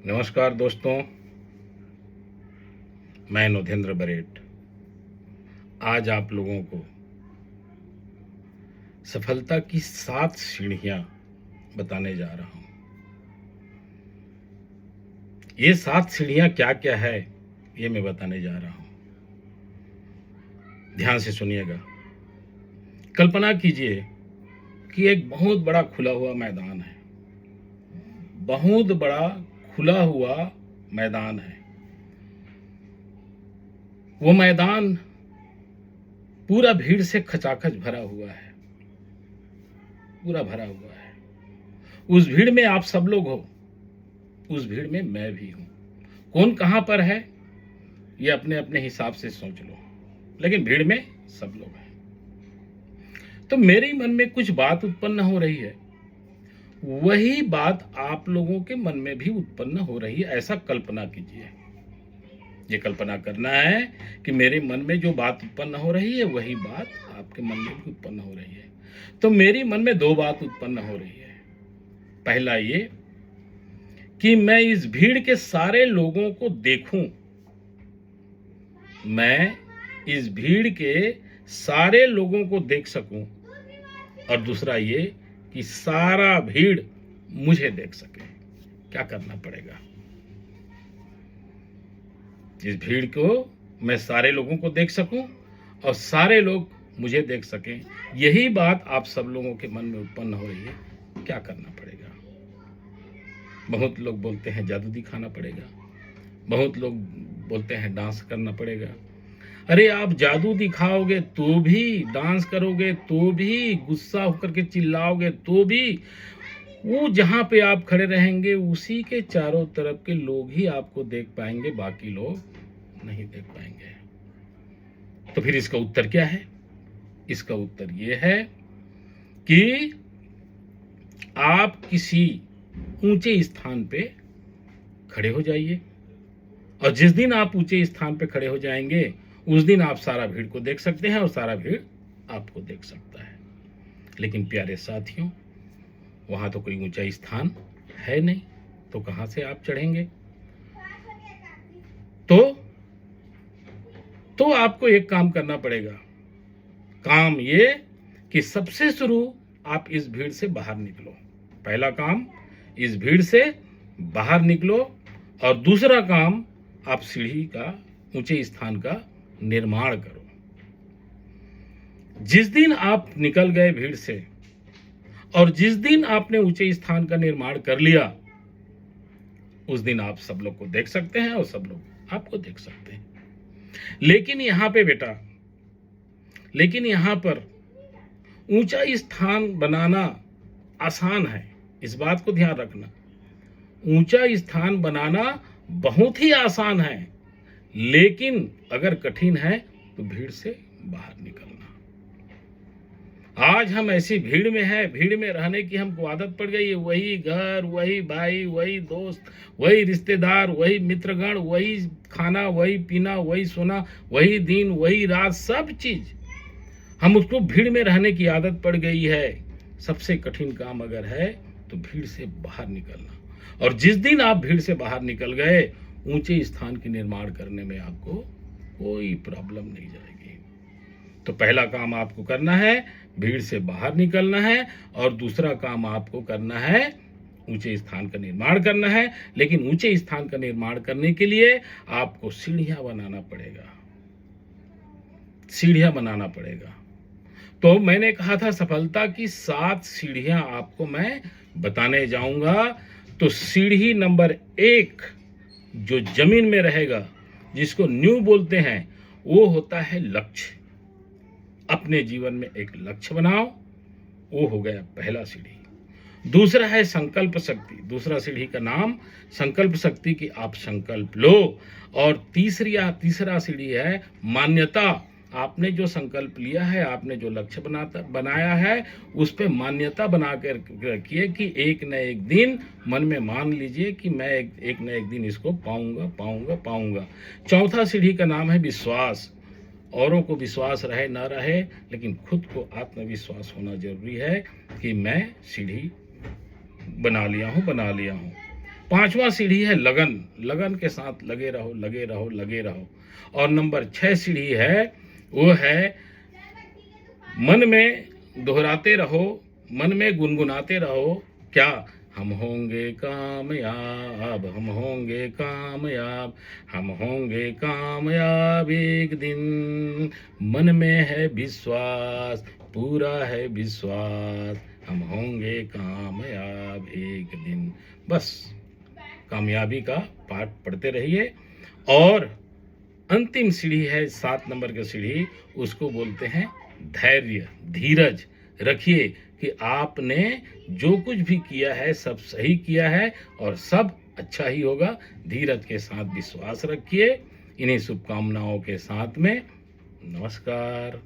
नमस्कार दोस्तों, मैं नोधेंद्र बरेट आज आप लोगों को सफलता की 7 सीढ़ियां बताने जा रहा हूं। ये 7 सीढ़ियां क्या क्या है ये मैं बताने जा रहा हूं। ध्यान से सुनिएगा। कल्पना कीजिए कि एक बहुत बड़ा खुला हुआ मैदान है। बहुत बड़ा खुला हुआ मैदान है। वो मैदान पूरा भीड़ से खचाखच भरा हुआ है, पूरा भरा हुआ है। उस भीड़ में आप सब लोग हो, उस भीड़ में मैं भी हूं। कौन कहां पर है ये अपने अपने हिसाब से सोच लो, लेकिन भीड़ में सब लोग हैं। तो मेरे मन में कुछ बात उत्पन्न हो रही है, वही बात आप लोगों के मन में भी उत्पन्न हो रही है। ऐसा कल्पना कीजिए। ये कल्पना करना है कि मेरे मन में जो बात उत्पन्न हो रही है वही बात आपके मन में भी उत्पन्न हो रही है। तो मेरे मन में 2 बात उत्पन्न हो रही है। पहला ये कि मैं इस भीड़ के सारे लोगों को देखूं, मैं इस भीड़ के सारे लोगों को देख सकूं, और दूसरा ये कि सारा भीड़ मुझे देख सके। क्या करना पड़ेगा? इस भीड़ को मैं सारे लोगों को देख सकूं और सारे लोग मुझे देख सकें। यही बात आप सब लोगों के मन में उत्पन्न हो रही है। क्या करना पड़ेगा? बहुत लोग बोलते हैं जादू दिखाना पड़ेगा, बहुत लोग बोलते हैं डांस करना पड़ेगा। अरे आप जादू दिखाओगे तो भी, डांस करोगे तो भी, गुस्सा होकर के चिल्लाओगे तो भी, वो जहां पे आप खड़े रहेंगे उसी के चारों तरफ के लोग ही आपको देख पाएंगे, बाकी लोग नहीं देख पाएंगे। तो फिर इसका उत्तर क्या है? इसका उत्तर यह है कि आप किसी ऊंचे स्थान पे खड़े हो जाइए, और जिस दिन आप ऊंचे स्थान पे खड़े हो जाएंगे उस दिन आप सारा भीड़ को देख सकते हैं और सारा भीड़ आपको देख सकता है। लेकिन प्यारे साथियों, वहां तो कोई ऊंचा स्थान है नहीं, तो कहां से आप चढ़ेंगे? तो आपको एक काम करना पड़ेगा। काम ये कि सबसे शुरू आप इस भीड़ से बाहर निकलो। पहला काम, इस भीड़ से बाहर निकलो, और दूसरा काम, आप सीढ़ी का, ऊंचे स्थान का निर्माण करो। जिस दिन आप निकल गए भीड़ से और जिस दिन आपने ऊंचे स्थान का निर्माण कर लिया, उस दिन आप सब लोग को देख सकते हैं और सब लोग आपको देख सकते हैं। लेकिन यहां पे बेटा, लेकिन यहां पर ऊंचा स्थान बनाना आसान है। इस बात को ध्यान रखना। ऊंचा स्थान बनाना बहुत ही आसान है, लेकिन अगर कठिन है तो भीड़ से बाहर निकलना। आज हम ऐसी भीड़ में हैं, भीड़ में रहने की हमको आदत पड़ गई है। वही घर, वही भाई, वही दोस्त, वही रिश्तेदार, वही मित्रगण, वही खाना, वही पीना, वही सोना, वही दिन, वही रात, सब चीज हम उसको भीड़ में रहने की आदत पड़ गई है। सबसे कठिन काम अगर है तो भीड़ से बाहर निकलना। और जिस दिन आप भीड़ से बाहर निकल गए, ऊंचे स्थान के निर्माण करने में आपको कोई प्रॉब्लम नहीं जाएगी। तो पहला काम आपको करना है, भीड़ से बाहर निकलना है, और दूसरा काम आपको करना है, ऊंचे स्थान का निर्माण करना है। लेकिन ऊंचे स्थान का निर्माण करने के लिए आपको सीढ़ियां बनाना पड़ेगा, सीढ़ियां बनाना पड़ेगा। तो मैंने कहा था सफलता की 7 सीढ़ियां आपको मैं बताने जाऊंगा। तो सीढ़ी नंबर 1 जो जमीन में रहेगा, जिसको न्यू बोलते हैं, वो होता है लक्ष्य। अपने जीवन में एक लक्ष्य बनाओ, वो हो गया पहला सीढ़ी। दूसरा है संकल्प शक्ति। दूसरा सीढ़ी का नाम संकल्प शक्ति की आप संकल्प लो। और तीसरा सीढ़ी है मान्यता। आपने जो संकल्प लिया है, आपने जो लक्ष्य बनाया है, उस पे मान्यता बना कर रखिए कि एक न एक दिन मन में मान लीजिए कि मैं एक न एक दिन इसको पाऊंगा। चौथा सीढ़ी का नाम है विश्वास। औरों को विश्वास रहे ना रहे, लेकिन खुद को आत्मविश्वास होना जरूरी है कि मैं सीढ़ी बना लिया हूं। 5वां सीढ़ी है लगन, लगन के साथ लगे रहो, लगे रहो, लगे रहो। और नंबर 6 सीढ़ी है, वो है मन में दोहराते रहो, मन में गुनगुनाते रहो, क्या हम होंगे कामयाब, हम होंगे कामयाब, हम होंगे कामयाब एक दिन, मन में है विश्वास, पूरा है विश्वास, हम होंगे कामयाब एक दिन। बस कामयाबी का पाठ पढ़ते रहिए। और अंतिम सीढ़ी है 7 नंबर की सीढ़ी, उसको बोलते हैं धैर्य, धीरज रखिए कि आपने जो कुछ भी किया है सब सही किया है और सब अच्छा ही होगा। धीरज के साथ विश्वास रखिए। इन्हीं शुभकामनाओं के साथ में नमस्कार।